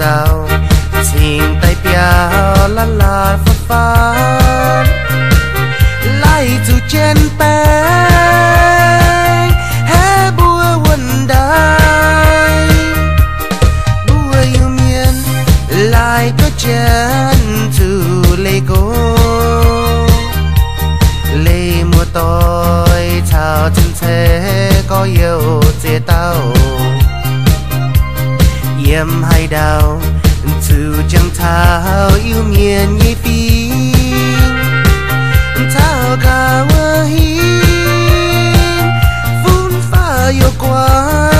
giàu tình tay bia la la phất phán lại dù trên bé hé bùa quần đai bùa yêu miên lại có chân từ lê cô lê mùa tôi chào chân thế có yêu chia tao yếm hay đau từ chẳng thao yêu miền nhị phi thao cả mơ hiên vun pha yêu quay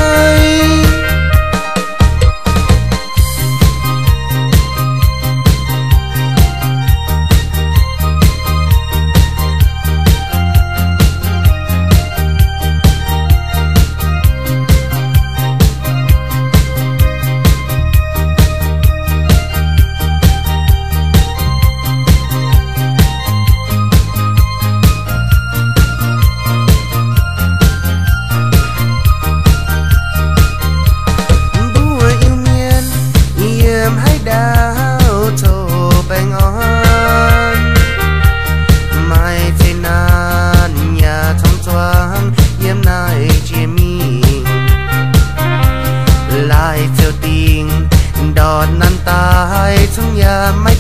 đòn nan tai trong nhà máy